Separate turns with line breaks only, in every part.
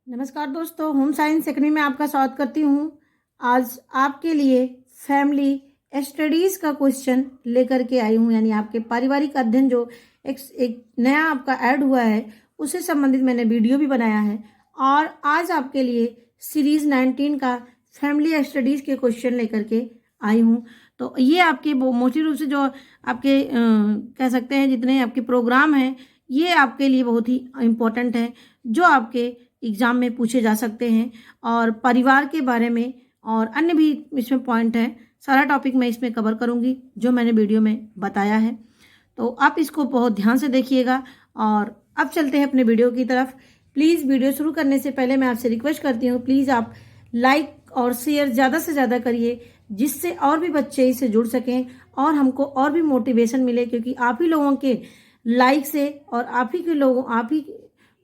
नमस्कार दोस्तों, home science academy में आपका स्वागत करती हूँ। आज आपके लिए फैमिली स्टडीज़ का क्वेश्चन लेकर के आई हूँ, यानी आपके पारिवारिक अध्ययन जो एक नया आपका ऐड हुआ है उससे संबंधित मैंने वीडियो भी बनाया है। और आज आपके लिए सीरीज़ 19 का फैमिली स्टडीज़ के क्वेश्चन लेकर के आई हूँ। तो ये आपके मोस्टली रूप से जो आपके कह सकते हैं जितने आपके प्रोग्राम हैं, ये आपके लिए बहुत ही इम्पोर्टेंट है, जो आपके एग्ज़ाम में पूछे जा सकते हैं। और परिवार के बारे में और अन्य भी इसमें पॉइंट है, सारा टॉपिक मैं इसमें कवर करूँगी जो मैंने वीडियो में बताया है। तो आप इसको बहुत ध्यान से देखिएगा। और अब चलते हैं अपने वीडियो की तरफ। प्लीज़ वीडियो शुरू करने से पहले मैं आपसे रिक्वेस्ट करती हूँ, प्लीज़ आप लाइक और शेयर ज़्यादा से ज़्यादा करिए, जिससे और भी बच्चे इससे जुड़ सकें और हमको और भी मोटिवेशन मिले, क्योंकि आप ही लोगों के लाइक से और आप ही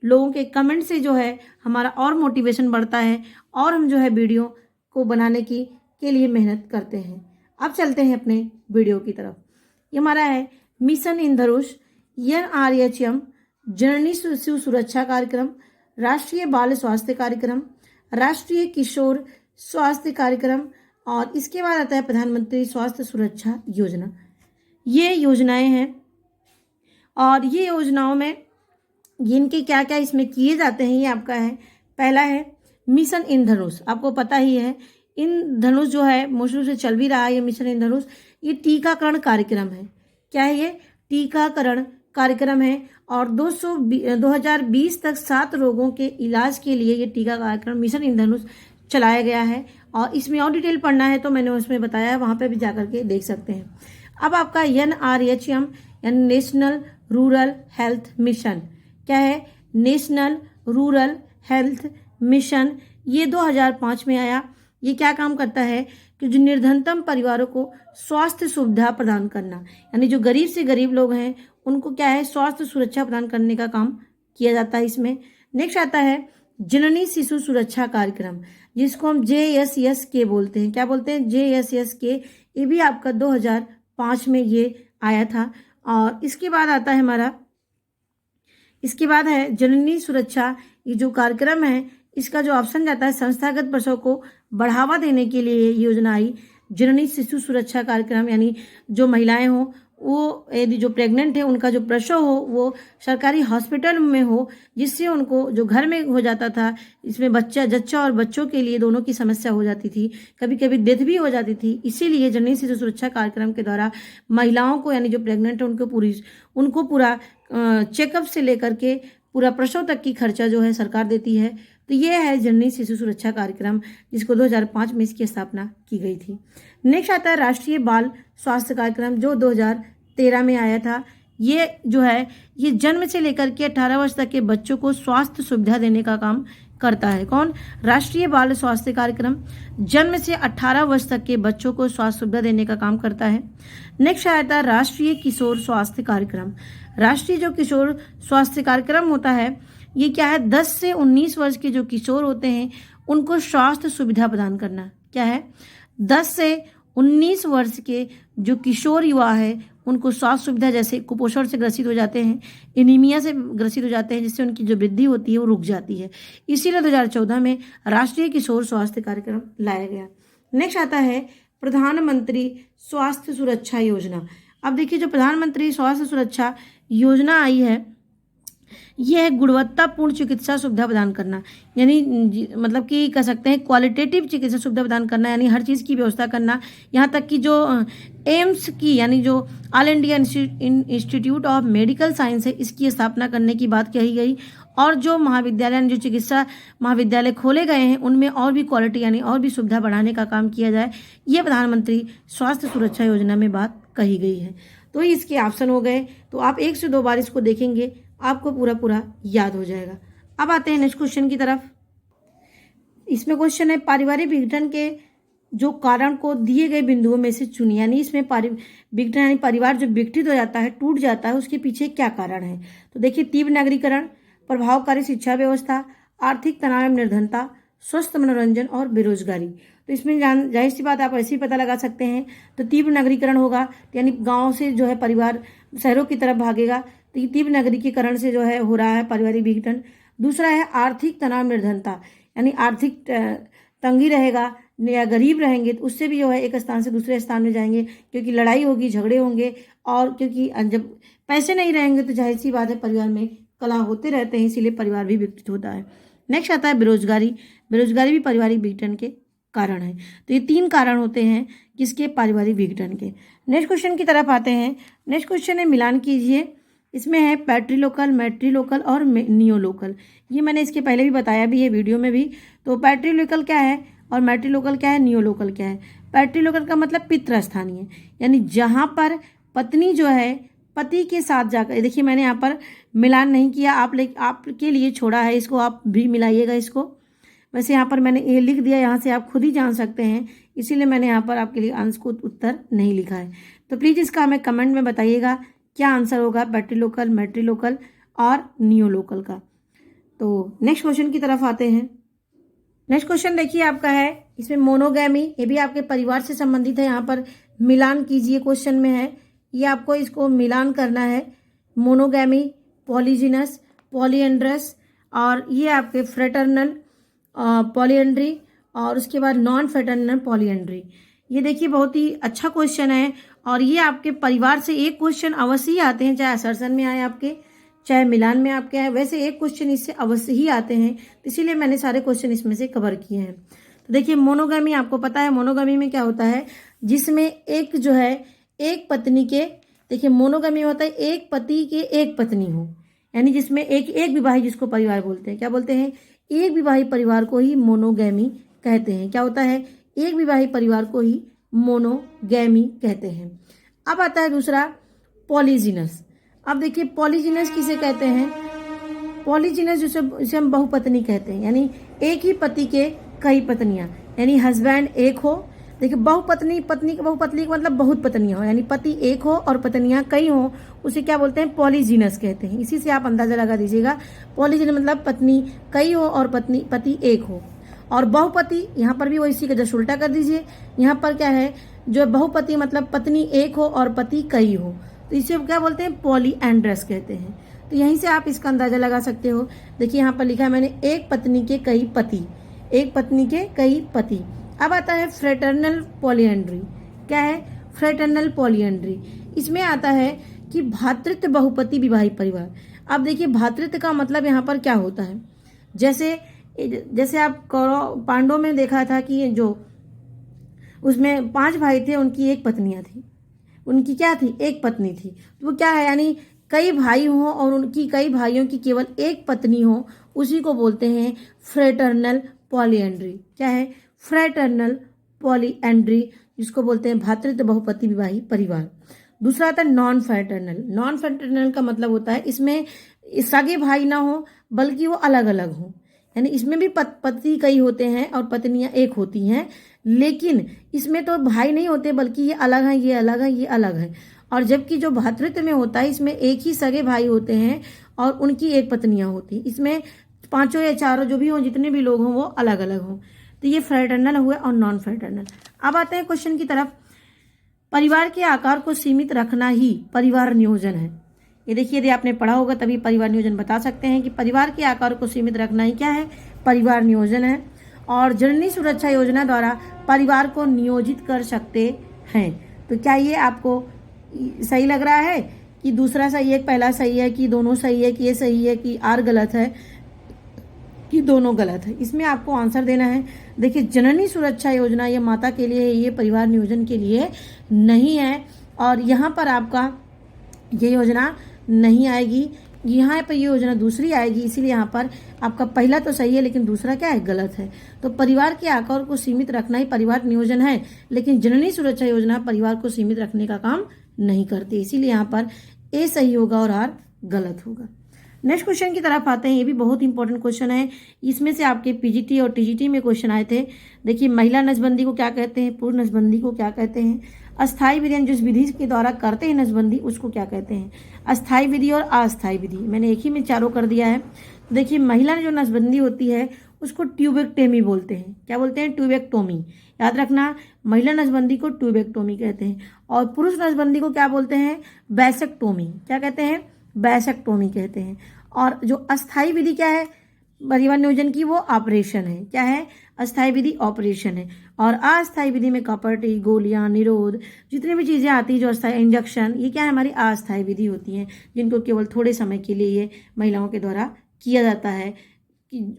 लोगों के कमेंट से जो है हमारा और मोटिवेशन बढ़ता है और हम जो है वीडियो को बनाने के लिए मेहनत करते हैं। अब चलते हैं अपने वीडियो की तरफ। ये हमारा है मिशन इंद्रधनुष, NRHM जननी शिशु सुरक्षा कार्यक्रम, राष्ट्रीय बाल स्वास्थ्य कार्यक्रम, राष्ट्रीय किशोर स्वास्थ्य कार्यक्रम, और इसके बाद आता है प्रधानमंत्री स्वास्थ्य सुरक्षा योजना। ये योजनाएं हैं और ये योजनाओं में इनके क्या क्या इसमें किए जाते हैं, ये आपका है। पहला है मिशन इंद्रधनुष, आपको पता ही है इंद्रधनुष जो है मुश्किल रूप से चल भी रहा है। ये मिशन इंद्रधनुष ये टीकाकरण कार्यक्रम है। क्या है ये? टीकाकरण कार्यक्रम है। और 2020 तक 7 रोगों के इलाज के लिए ये टीका कार्यक्रम मिशन इंद्रधनुष चलाया गया है। और इसमें और डिटेल पढ़ना है तो मैंने उसमें बताया है, वहाँ पे भी जाकर के देख सकते हैं। अब आपका NRHM यानी नेशनल रूरल हेल्थ मिशन, क्या है? नेशनल रूरल हेल्थ मिशन, ये 2005 में आया। ये क्या काम करता है कि जो निर्धनतम परिवारों को स्वास्थ्य सुविधा प्रदान करना, यानी जो गरीब से गरीब लोग हैं उनको क्या है, स्वास्थ्य सुरक्षा प्रदान करने का काम किया जाता है इसमें। नेक्स्ट आता है जननी शिशु सुरक्षा कार्यक्रम, जिसको हम JSSK बोलते हैं। क्या बोलते हैं? JSSK। ये भी आपका 2005 में ये आया था। और इसके बाद आता है हमारा, इसके बाद है जननी सुरक्षा। ये जो कार्यक्रम है इसका जो ऑप्शन जाता है, संस्थागत प्रसव को बढ़ावा देने के लिए ये योजना आई, जननी शिशु सुरक्षा कार्यक्रम। यानी जो महिलाएं हो वो, यदि जो प्रेग्नेंट है उनका जो प्रसव हो वो सरकारी हॉस्पिटल में हो, जिससे उनको जो घर में हो जाता था, इसमें जच्चा और बच्चों के लिए दोनों की समस्या हो जाती थी, कभी कभी डेथ भी हो जाती थी। इसीलिए जननी शिशु सुरक्षा कार्यक्रम के द्वारा महिलाओं को, यानी जो प्रेग्नेंट है उनको पूरा चेकअप से लेकर के पूरा प्रसव तक की खर्चा जो है सरकार देती है। तो ये है जननी शिशु सुरक्षा कार्यक्रम, जिसको 2005 में इसकी स्थापना की गई थी। नेक्स्ट आता है राष्ट्रीय बाल स्वास्थ्य कार्यक्रम, जो 2013 में आया था। ये जो है ये जन्म से लेकर के 18 वर्ष तक के बच्चों को स्वास्थ्य सुविधा देने का काम करता है। कौन? राष्ट्रीय बाल स्वास्थ्य कार्यक्रम जन्म से 18 वर्ष तक के बच्चों को स्वास्थ्य सुविधा देने का काम करता है। नेक्स्ट आता है राष्ट्रीय किशोर स्वास्थ्य कार्यक्रम। राष्ट्रीय जो किशोर स्वास्थ्य कार्यक्रम होता है, ये क्या है? 10 से 19 वर्ष के जो किशोर होते हैं उनको स्वास्थ्य सुविधा प्रदान करना। क्या है? 10 से 19 वर्ष के जो किशोर युवा है उनको स्वास्थ्य सुविधा, जैसे कुपोषण से ग्रसित हो जाते हैं, एनीमिया से ग्रसित हो जाते हैं, जिससे उनकी जो वृद्धि होती है वो रुक जाती है। इसीलिए 2014 में राष्ट्रीय किशोर स्वास्थ्य कार्यक्रम लाया गया। नेक्स्ट आता है प्रधानमंत्री स्वास्थ्य सुरक्षा योजना। अब देखिए, जो प्रधानमंत्री स्वास्थ्य सुरक्षा योजना आई है, यह है गुणवत्तापूर्ण चिकित्सा सुविधा प्रदान करना, यानी मतलब कि कह सकते हैं क्वालिटेटिव चिकित्सा सुविधा प्रदान करना, यानी हर चीज़ की व्यवस्था करना। यहाँ तक कि जो एम्स की, यानी जो all India institute of medical science है, इसकी स्थापना करने की बात कही गई। और जो महाविद्यालय, जो चिकित्सा महाविद्यालय खोले गए हैं उनमें और भी क्वालिटी, यानी और भी सुविधा बढ़ाने का काम किया जाए, ये प्रधानमंत्री स्वास्थ्य सुरक्षा योजना में बात कही गई है। तो इसके ऑप्शन हो गए। तो आप 1 से 2 बार इसको देखेंगे, आपको पूरा याद हो जाएगा। अब आते हैं नेक्स्ट क्वेश्चन की तरफ। इसमें क्वेश्चन है पारिवारिक विघटन के जो कारण को दिए गए बिंदुओं में से चुनिए। यानी इसमें विघटन यानी परिवार जो विघटित हो जाता है, टूट जाता है, उसके पीछे क्या कारण है? तो देखिए, तीव्र नगरीकरण, प्रभावकारी शिक्षा व्यवस्था, आर्थिक तनाव एवं निर्धनता, स्वस्थ मनोरंजन और बेरोजगारी। तो इसमें जाहिर सी बात आप ऐसे ही पता लगा सकते हैं। तो तीव्र नगरीकरण होगा, यानी गाँव से जो है परिवार शहरों की तरफ भागेगा, तो ये तीव्र नगरीकरण से जो है हो रहा है पारिवारिक विघटन। दूसरा है आर्थिक तनाव निर्धनता, यानी आर्थिक तंगी रहेगा या गरीब रहेंगे तो उससे भी जो है एक स्थान से दूसरे स्थान में जाएंगे, क्योंकि लड़ाई होगी, झगड़े होंगे, और क्योंकि जब पैसे नहीं रहेंगे तो जाहिर सी बात है परिवार में कलह होते रहते हैं, इसीलिए परिवार भी विकसित होता है। नेक्स्ट आता है बेरोजगारी। बेरोजगारी भी पारिवारिक विघटन के कारण है। तो ये 3 कारण होते हैं किसके, पारिवारिक विघटन के। नेक्स्ट क्वेश्चन की तरफ आते हैं। नेक्स्ट क्वेश्चन है मिलान कीजिए। इसमें है पैट्रीलोकल, मैट्रीलोकल और नियोलोकल। ये मैंने इसके पहले भी बताया भी है वीडियो में भी। तो पैट्रीलोकल क्या है और मैट्रीलोकल क्या है, नियोलोकल क्या है। पैट्रीलोकल का मतलब पितृस्थानीय, यानी जहाँ पर पत्नी जो है पति के साथ जाकर, देखिए मैंने यहाँ पर मिलान नहीं किया, आपके लिए छोड़ा है, इसको आप भी मिलाइएगा इसको। वैसे यहाँ पर मैंने ये लिख दिया, यहाँ से आप खुद ही जान सकते हैं, इसीलिए मैंने यहाँ पर आपके लिए आंसर को उत्तर नहीं लिखा है। तो प्लीज़ इसका हमें कमेंट में बताइएगा क्या आंसर होगा पैट्रीलोकल, मैट्रीलोकल और नियोलोकल का। तो नेक्स्ट क्वेश्चन की तरफ आते हैं। नेक्स्ट क्वेश्चन देखिए आपका है, इसमें मोनोगैमी, ये भी आपके परिवार से संबंधित है। यहाँ पर मिलान कीजिए क्वेश्चन में है, ये आपको इसको मिलान करना है। मोनोगैमी, पॉलीजिनस, पॉलीएंड्रस, और ये आपके फ्रेटर्नल पॉलीएंड्री, और उसके बाद नॉन फ्रेटर्नल पॉलीएंड्री। ये देखिए बहुत ही अच्छा क्वेश्चन है, और ये आपके परिवार से एक क्वेश्चन अवश्य ही आते हैं, चाहे असर्सन में आए आपके, चाहे मिलान में आपके आए, वैसे एक क्वेश्चन इससे अवश्य ही आते हैं, तो इसीलिए मैंने सारे क्वेश्चन इसमें से कवर किए हैं। तो देखिए मोनोगैमी, आपको पता है मोनोगैमी में क्या होता है, जिसमें एक जो है एक पत्नी के, देखिए मोनोगैमी होता है एक पति के एक पत्नी हो, यानी जिसमें एक विवाहित, जिसको परिवार बोलते हैं, क्या बोलते हैं, एक विवाहित परिवार को ही मोनोगैमी कहते हैं। क्या होता है, एक विवाहित परिवार को ही मोनोगैमी कहते हैं। अब आता है दूसरा पॉलीजिनस। अब देखिए पॉलीजिनस किसे कहते हैं, पॉलीजिनस जिसे हम बहुपत्नी कहते हैं, यानी एक ही पति के कई पत्नियां, यानी हस्बैंड एक हो। देखिए बहुपत्नी, बहुपत्नी का मतलब बहुत पत्नियां हो, यानी पति एक हो और पत्नियां कई हो, उसे क्या बोलते हैं, पॉलीजिनस कहते हैं। इसी से आप अंदाजा लगा दीजिएगा, पॉलीजिनस मतलब पत्नी कई हो और पति एक हो। और बहुपति, यहाँ पर भी वो इसी का जस्ट उल्टा कर दीजिए, यहाँ पर क्या है, जो बहुपति मतलब पत्नी एक हो और पति कई हो, तो इसे क्या बोलते हैं, पॉलीएंड्रस कहते हैं। तो यहीं से आप इसका अंदाजा लगा सकते हो। देखिए यहाँ पर लिखा है मैंने, एक पत्नी के कई पति, एक पत्नी के कई पति। अब आता है फ्रेटर्नल पॉलीएंड्री। क्या है, फ्रेटर्नल पॉलीएंड्री, इसमें आता है कि भातृत्व बहुपति विवाहित परिवार। अब देखिए भातृत्व का मतलब यहाँ पर क्या होता है, जैसे आप कौरव पांडव में देखा था कि जो उसमें 5 भाई थे, उनकी एक पत्नियां थी, उनकी क्या थी, एक पत्नी थी। तो वो क्या है, यानी कई भाई हों और उनकी कई भाइयों की केवल एक पत्नी हो, उसी को बोलते हैं फ्रेटर्नल पॉलीएंड्री। क्या है, फ्रेटर्नल पॉलीएंड्री, जिसको बोलते हैं भातृत्व बहुपति विवाहित परिवार। दूसरा आता है नॉन फ्रेटर्नल। नॉन फ्रेटर्नल का मतलब होता है इसमें सगे भाई ना हो, बल्कि वो अलग अलग हो, यानी इसमें भी पति कई होते हैं और पत्नियां एक होती हैं, लेकिन इसमें तो भाई नहीं होते, बल्कि ये अलग हैं, ये अलग हैं, ये अलग हैं। और जबकि जो भातृत्व में होता है, इसमें एक ही सगे भाई होते हैं और उनकी एक पत्नियां होती, इसमें 5 या 4 जो भी हों, जितने भी लोग हों वो अलग अलग हों। तो ये फ्रेटर्नल हुए और नॉन फ्रेटर्नल। अब आते हैं क्वेश्चन की तरफ। परिवार के आकार को सीमित रखना ही परिवार नियोजन है। ये देखिए, यदि आपने पढ़ा होगा तभी परिवार नियोजन बता सकते हैं कि परिवार के आकार को सीमित रखना ही क्या है, परिवार नियोजन है। और जननी सुरक्षा योजना द्वारा परिवार को नियोजित कर सकते हैं। तो क्या ये आपको सही लग रहा है कि दूसरा सही है, पहला सही है, कि दोनों सही है, कि ये सही है, कि आर गलत है, कि दोनों गलत है? इसमें आपको आंसर देना है। देखिए जननी सुरक्षा योजना ये माता के लिए है, ये परिवार नियोजन के लिए नहीं है, और यहाँ पर आपका ये योजना नहीं आएगी, यहाँ पर ये योजना दूसरी आएगी, इसीलिए यहाँ पर आपका पहला तो सही है लेकिन दूसरा क्या है, गलत है। तो परिवार के आकार को सीमित रखना ही परिवार नियोजन है, लेकिन जननी सुरक्षा योजना परिवार को सीमित रखने का काम नहीं करती, इसीलिए यहाँ पर ए सही होगा और आर गलत होगा। नेक्स्ट क्वेश्चन की तरफ आते हैं, ये भी बहुत इंपॉर्टेंट क्वेश्चन है, इसमें से आपके पीजीटी और टीजीटी में क्वेश्चन आए थे। देखिए महिला नसबंदी को क्या कहते हैं, पूर्ण नसबंदी को क्या कहते हैं, अस्थायी विधि जिस विधि के द्वारा करते हैं नसबंदी उसको क्या कहते हैं, अस्थायी विधि और अस्थायी विधि, मैंने एक ही में चारों कर दिया है। तो देखिए महिला ने जो नसबंदी होती है उसको ट्यूबेक्टोमी बोलते हैं। क्या बोलते हैं, ट्यूबेक्टोमी, याद रखना, महिला नसबंदी को ट्यूबेक्टोमी कहते हैं। और पुरुष नसबंदी को क्या बोलते हैं, बैसेक्टोमी, क्या कहते हैं, बैसेक्टोमी कहते हैं। और जो अस्थायी विधि क्या है, परिवार नियोजन की वो ऑपरेशन है। क्या है? अस्थायी विधि ऑपरेशन है। और अस्थायी विधि में कॉपर्टी, गोलियां, निरोध, जितनी भी चीज़ें आती हैं जो अस्थायी इंजेक्शन, ये क्या है? हमारी अस्थायी विधि होती हैं, जिनको केवल थोड़े समय के लिए ये महिलाओं के द्वारा किया जाता है कि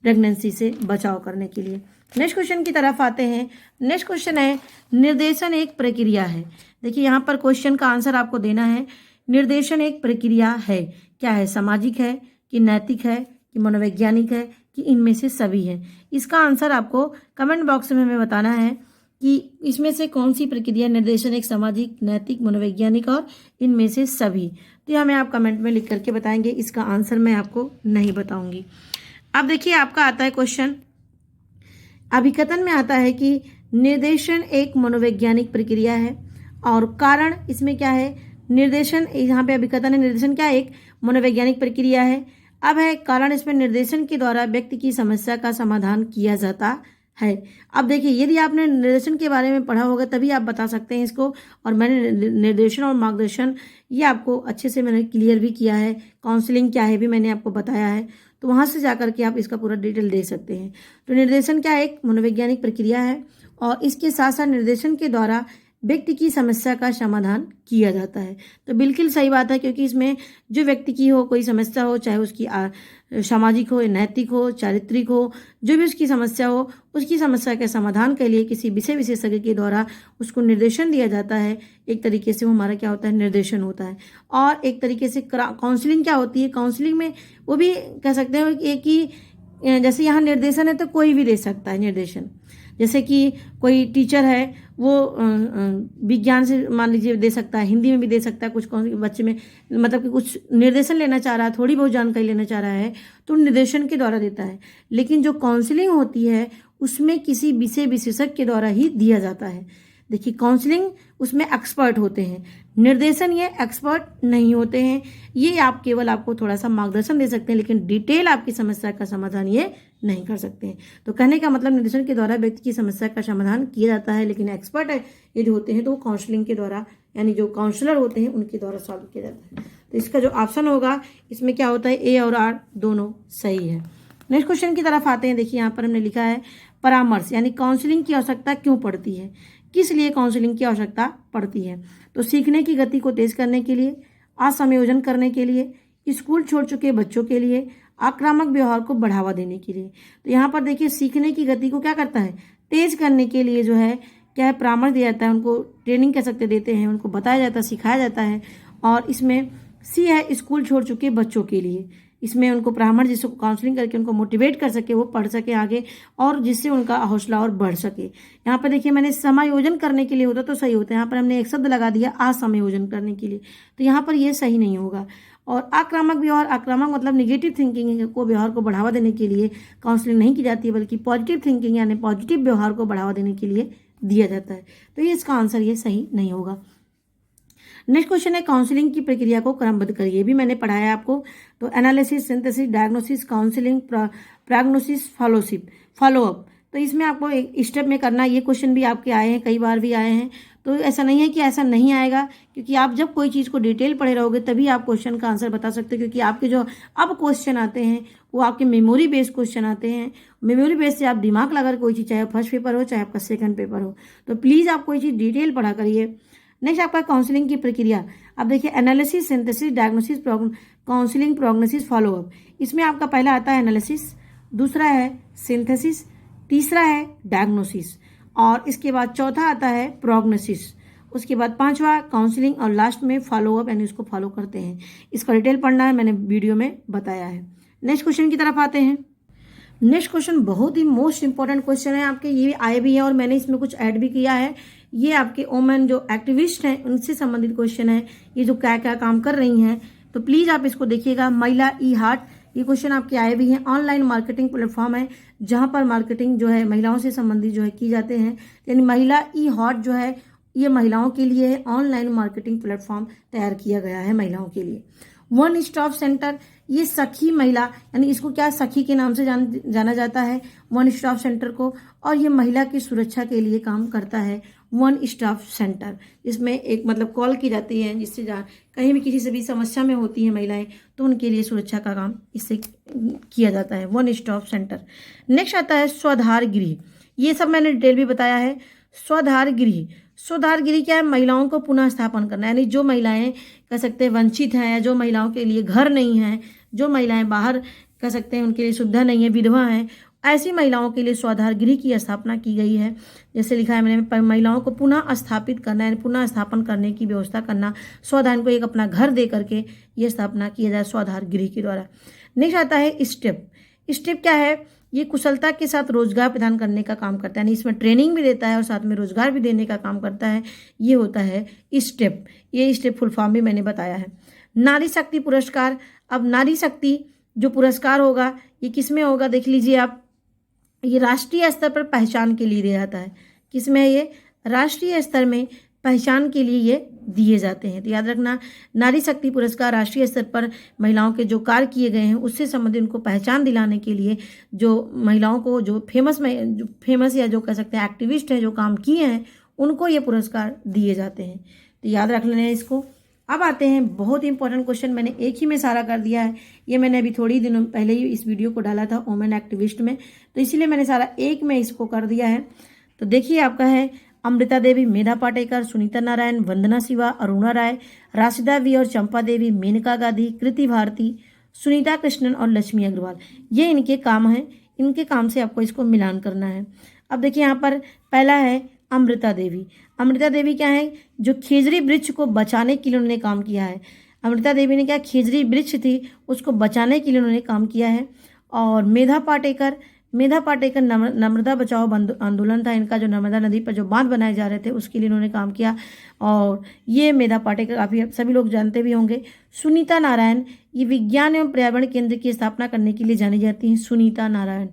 प्रेगनेंसी से बचाव करने के लिए। नेक्स्ट क्वेश्चन की तरफ आते हैं। नेक्स्ट क्वेश्चन है, निर्देशन एक प्रक्रिया है। देखिए यहाँ पर क्वेश्चन का आंसर आपको देना है। निर्देशन एक प्रक्रिया है, क्या है? सामाजिक है कि नैतिक है कि मनोवैज्ञानिक है कि इनमें से सभी है? इसका आंसर आपको कमेंट बॉक्स में हमें बताना है कि इसमें से कौन सी प्रक्रिया निर्देशन एक सामाजिक, नैतिक, मनोवैज्ञानिक और इनमें से सभी। तो हमें आप कमेंट में लिख करके बताएंगे। इसका आंसर मैं आपको नहीं बताऊंगी। अब देखिए आपका आता है क्वेश्चन, अभिकथन में आता है कि निर्देशन एक मनोवैज्ञानिक प्रक्रिया है और कारण इसमें क्या है? निर्देशन, यहाँ पे अभिकथन है निर्देशन क्या? एक मनोवैज्ञानिक प्रक्रिया है। अब है कारण, इसमें निर्देशन के द्वारा व्यक्ति की समस्या का समाधान किया जाता है। अब देखिए यदि आपने निर्देशन के बारे में पढ़ा होगा तभी आप बता सकते हैं इसको, और मैंने निर्देशन और मार्गदर्शन ये आपको अच्छे से मैंने क्लियर भी किया है। काउंसलिंग क्या है भी मैंने आपको बताया है, तो वहाँ से जाकर के आप इसका पूरा डिटेल दे सकते हैं। तो निर्देशन क्या एक मनोवैज्ञानिक प्रक्रिया है और इसके साथ साथ निर्देशन के द्वारा व्यक्ति की समस्या का समाधान किया जाता है। तो बिल्कुल सही बात है, क्योंकि इसमें जो व्यक्ति की हो कोई समस्या हो, चाहे उसकी सामाजिक हो, नैतिक हो, चारित्रिक हो, जो भी उसकी समस्या हो, उसकी समस्या के समाधान के लिए किसी विषय विशेषज्ञ के द्वारा उसको निर्देशन दिया जाता है। एक तरीके से वो हमारा क्या होता है? निर्देशन होता है। और एक तरीके से काउंसलिंग क्या होती है? काउंसलिंग में वो भी कह सकते हैं कि जैसे यहाँ निर्देशन है तो कोई भी दे सकता है निर्देशन। जैसे कि कोई टीचर है वो विज्ञान से मान लीजिए दे सकता है, हिंदी में भी दे सकता है, कुछ बच्चे में मतलब कि कुछ निर्देशन लेना चाह रहा है, थोड़ी बहुत जानकारी लेना चाह रहा है तो निर्देशन के द्वारा देता है। लेकिन जो काउंसलिंग होती है उसमें किसी विषय विशेषज्ञ के द्वारा ही दिया जाता है। देखिए काउंसलिंग उसमें एक्सपर्ट होते हैं, निर्देशन ये एक्सपर्ट नहीं होते हैं। ये आप केवल आपको थोड़ा सा मार्गदर्शन दे सकते हैं, लेकिन डिटेल आपकी समस्या का समाधान ये नहीं कर सकते हैं। तो कहने का मतलब निर्देशन के द्वारा व्यक्ति की समस्या का समाधान किया जाता है, लेकिन एक्सपर्ट यदि होते हैं तो वो काउंसलिंग के द्वारा, यानी जो काउंसलर होते हैं उनके द्वारा सॉल्व किया जाता है। तो इसका जो ऑप्शन होगा इसमें क्या होता है? ए और आर दोनों सही है। नेक्स्ट क्वेश्चन की तरफ आते हैं। देखिए यहाँ पर हमने लिखा है परामर्श, यानी काउंसलिंग की आवश्यकता क्यों पड़ती है? किस लिए काउंसलिंग की आवश्यकता पड़ती है? तो सीखने की गति को तेज करने के लिए, असमयोजन करने के लिए, स्कूल छोड़ चुके बच्चों के लिए, आक्रामक व्यवहार को बढ़ावा देने के लिए। तो यहाँ पर देखिए सीखने की गति को क्या करता है? तेज करने के लिए जो है क्या है? परामर्श दिया जाता है, उनको ट्रेनिंग कह सकते देते हैं, उनको बताया जाता है, सिखाया जाता है। और इसमें सी है स्कूल छोड़ चुके बच्चों के लिए, इसमें उनको परामर्श जिसको काउंसलिंग करके उनको मोटिवेट कर सके, वो पढ़ सके आगे और जिससे उनका हौसला और बढ़ सके। यहाँ पर देखिए मैंने समायोजन करने के लिए होता तो सही होता है, यहाँ पर हमने एक शब्द लगा दिया असमयोजन करने के लिए, तो यहाँ पर ये सही नहीं होगा। और आक्रामक व्यवहार, आक्रामक मतलब निगेटिव थिंकिंग को, व्यवहार को बढ़ावा देने के लिए काउंसलिंग नहीं की जाती है, बल्कि पॉजिटिव थिंकिंग यानी पॉजिटिव व्यवहार को बढ़ावा देने के लिए दिया जाता है। तो ये इसका आंसर ये सही नहीं होगा। नेक्स्ट क्वेश्चन है काउंसलिंग की प्रक्रिया को क्रमबद्ध करिए। भी मैंने पढ़ाया आपको। तो analysis, synthesis, diagnosis, counselling, prognosis, follow up. तो इसमें आपको एक स्टेप में करना। ये क्वेश्चन भी आपके आए हैं, कई बार भी आए हैं, तो ऐसा नहीं है कि ऐसा नहीं आएगा, क्योंकि आप जब कोई चीज़ को डिटेल पढ़े रहोगे तभी आप क्वेश्चन का आंसर बता सकते हो। क्योंकि आपके जो अब क्वेश्चन आते हैं वो आपके मेमोरी बेस्ड क्वेश्चन आते हैं। मेमोरी बेस से आप दिमाग लगा कोई चीज़, चाहे फर्स्ट पेपर हो चाहे आपका सेकंड पेपर हो, तो प्लीज़ आप कोई चीज़ डिटेल पढ़ा करिए। नेक्स्ट आपका काउंसलिंग की प्रक्रिया। अब देखिए analysis, synthesis, diagnosis, counselling, prognosis, follow up. इसमें आपका पहला आता है एनालिसिस, दूसरा है सिंथेसिस, तीसरा है डायग्नोसिस और इसके बाद चौथा आता है प्रोग्नोसिस, उसके बाद पांचवा काउंसलिंग और लास्ट में फॉलोअप, यानी उसको फॉलो करते हैं। इसका डिटेल पढ़ना है, मैंने वीडियो में बताया है। नेक्स्ट क्वेश्चन की तरफ आते हैं। नेक्स्ट क्वेश्चन बहुत ही मोस्ट इंपॉर्टेंट क्वेश्चन है आपके, ये आए भी है और मैंने इसमें कुछ ऐड भी किया है। ये आपके वोमेन जो एक्टिविस्ट हैं उनसे संबंधित क्वेश्चन है, ये जो क्या क्या काम कर रही हैं, तो प्लीज आप इसको देखिएगा। महिला ई हार्ट, ये क्वेश्चन आपके आए भी हैं। ऑनलाइन मार्केटिंग प्लेटफॉर्म है जहां पर मार्केटिंग जो है महिलाओं से संबंधित जो है की जाते हैं, यानी महिला ई हार्ट जो है ये महिलाओं के लिए है। ऑनलाइन मार्केटिंग प्लेटफॉर्म तैयार किया गया है महिलाओं के लिए। वन स्टॉप सेंटर, ये सखी महिला, यानी इसको क्या सखी के नाम से जाना जाता है वन स्टॉप सेंटर को, और ये महिला की सुरक्षा के लिए काम करता है। वन स्टॉप सेंटर, इसमें एक मतलब कॉल की जाती है जिससे कहीं भी किसी से भी समस्या में होती हैं महिलाएं तो उनके लिए सुरक्षा का काम इससे किया जाता है, वन स्टॉप सेंटर। नेक्स्ट आता है स्वाधार गृह, ये सब मैंने डिटेल भी बताया है। स्वाधार गृह, स्वाधार गृह क्या है? महिलाओं को पुनः स्थापन करना, यानी जो महिलाएं कह सकते हैं वंचित हैं, या जो महिलाओं के लिए घर नहीं है, जो महिलाएं बाहर कह सकते हैं उनके लिए सुविधा नहीं है, विधवा हैं, ऐसी महिलाओं के लिए स्वाधार गृह की स्थापना की गई है। जैसे लिखा है मैंने, महिलाओं को पुनः स्थापित करना, यानी पुनः स्थापन करने की व्यवस्था करना, स्वाधार को एक अपना घर दे करके ये स्थापना किया जाए स्वाधार गृह के द्वारा। नेक्स्ट आता है स्टेप। स्टेप क्या है? ये कुशलता के साथ रोजगार प्रदान करने का काम करता है, यानी इसमें ट्रेनिंग भी देता है और साथ में रोजगार भी देने का काम करता है, ये होता है स्टेप। ये स्टेप फुल फॉर्म भी मैंने बताया है। नारी शक्ति पुरस्कार, अब नारी शक्ति जो पुरस्कार होगा ये किस में होगा देख लीजिए आप, ये राष्ट्रीय स्तर पर पहचान के लिए दिया जाता है। किसमें है ये? राष्ट्रीय स्तर में पहचान के लिए ये दिए जाते हैं। तो याद रखना, नारी शक्ति पुरस्कार राष्ट्रीय स्तर पर महिलाओं के जो कार्य किए गए हैं उससे संबंधित उनको पहचान दिलाने के लिए, जो महिलाओं को जो फेमस या जो कह सकते हैं एक्टिविस्ट हैं जो काम किए हैं उनको ये पुरस्कार दिए जाते हैं। तो याद रख लेना है इसको। अब आते हैं बहुत इंपॉर्टेंट क्वेश्चन, मैंने एक ही में सारा कर दिया है, ये मैंने अभी थोड़ी दिनों पहले ही इस वीडियो को डाला था वुमेन एक्टिविस्ट में, तो इसीलिए मैंने सारा एक में इसको कर दिया है। तो देखिए आपका है अमृता देवी, मेधा पाटेकर, सुनीता नारायण, वंदना शिवा, अरुणा राय, राशिदा वी और चंपा देवी, मेनका गांधी, कृति भारती, सुनीता कृष्णन और लक्ष्मी अग्रवाल, ये इनके काम हैं। इनके काम से आपको इसको मिलान करना है। अब देखिए यहाँ पर पहला है अमृता देवी। अमृता देवी क्या है? जो खेजरी वृक्ष को बचाने के लिए उन्होंने काम किया है। अमृता देवी ने क्या, खेजरी वृक्ष थी उसको बचाने के लिए उन्होंने काम किया है। और मेधा पाटेकर नर्मदा बचाओ आंदोलन था इनका, जो नर्मदा नदी पर जो बांध बनाए जा रहे थे उसके लिए इन्होंने काम किया, और ये मेधा पाटेकर काफ़ी सभी लोग जानते भी होंगे। सुनीता नारायण, ये विज्ञान एवं पर्यावरण केंद्र की स्थापना करने के लिए जानी जाती हैं, सुनीता नारायण।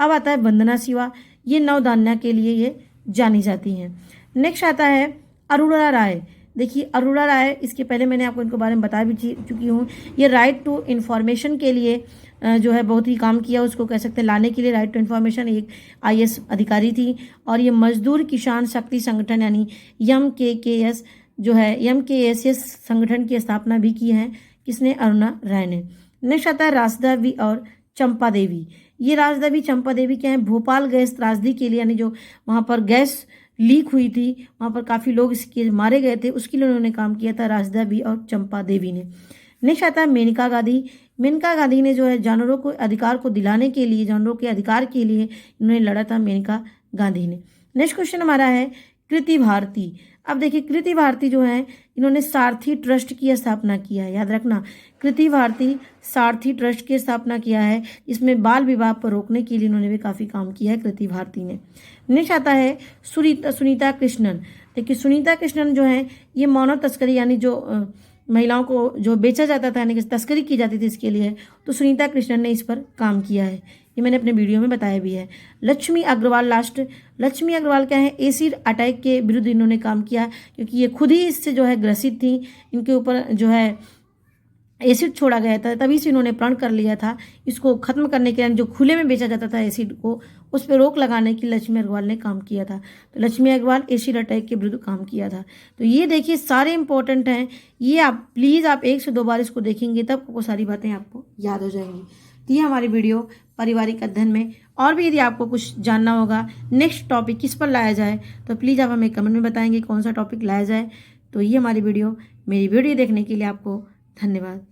अब आता है वंदना शिवा, ये नवधान्या के लिए ये जानी जाती हैं। नेक्स्ट आता है अरुणा राय। देखिए अरुणा राय, इसके पहले मैंने आपको इनको बारे में बता भी चुकी हूँ। ये राइट टू इन्फॉर्मेशन के लिए जो है बहुत ही काम किया, उसको कह सकते हैं लाने के लिए। राइट टू इन्फॉर्मेशन एक IAS अधिकारी थी, और ये मजदूर किसान शक्ति संगठन यानी MKKS जो है MKSS संगठन की स्थापना भी की है। किसने? अरुणा राय ने। नेक्स्ट आता है राशिदा वी और चंपा देवी। ये राशिदा वी चंपा देवी क्या है? भोपाल गैस त्रासदी के लिए, यानी जो वहाँ पर गैस लीक हुई थी, वहाँ पर काफ़ी लोग इसके मारे गए थे, उसके लिए उन्होंने काम किया था राशिदा बी और चंपा देवी ने। नेक्स्ट आता है मेनका गांधी। मेनका गांधी ने जो है जानवरों को अधिकार को दिलाने के लिए, जानवरों के अधिकार के लिए इन्होंने लड़ा था, मेनका गांधी ने। नेक्स्ट क्वेश्चन हमारा है कृति भारती। अब देखिए कृति भारती जो है इन्होंने सारथी ट्रस्ट की स्थापना किया है। याद रखना, कृति भारती सारथी ट्रस्ट की स्थापना किया है, इसमें बाल विवाह पर रोकने के लिए इन्होंने भी काफ़ी काम किया है कृति भारती ने। नेक्स्ट आता है सुनीता कृष्णन। देखिए सुनीता कृष्णन जो है ये मानव तस्करी, यानी जो महिलाओं को जो बेचा जाता था, यानी कि तस्करी की जाती थी इसके लिए, तो सुनीता कृष्णन ने इस पर काम किया है, ये मैंने अपने वीडियो में बताया भी है। लक्ष्मी अग्रवाल लास्ट। लक्ष्मी अग्रवाल क्या है? एसिड अटैक के विरुद्ध इन्होंने काम किया, क्योंकि ये खुद ही इससे जो है ग्रसित थी, इनके ऊपर जो है एसिड छोड़ा गया था, तभी से इन्होंने प्रण कर लिया था इसको खत्म करने के लिए। जो खुले में बेचा जाता था एसिड को, उस पर रोक लगाने की लक्ष्मी अग्रवाल ने काम किया था। तो लक्ष्मी अग्रवाल एसिड अटैक के विरुद्ध काम किया था। तो ये देखिए सारे इंपॉर्टेंट हैं, ये आप प्लीज़ आप 1 से 2 बार इसको देखेंगे तब आपको सारी बातें आपको याद हो जाएंगी। तो ये हमारी वीडियो पारिवारिक अध्ययन में, और भी यदि आपको कुछ जानना होगा नेक्स्ट टॉपिक किस पर लाया जाए तो प्लीज़ आप हमें कमेंट में बताएंगे कौन सा टॉपिक लाया जाए। तो ये हमारी वीडियो, मेरी वीडियो देखने के लिए आपको धन्यवाद।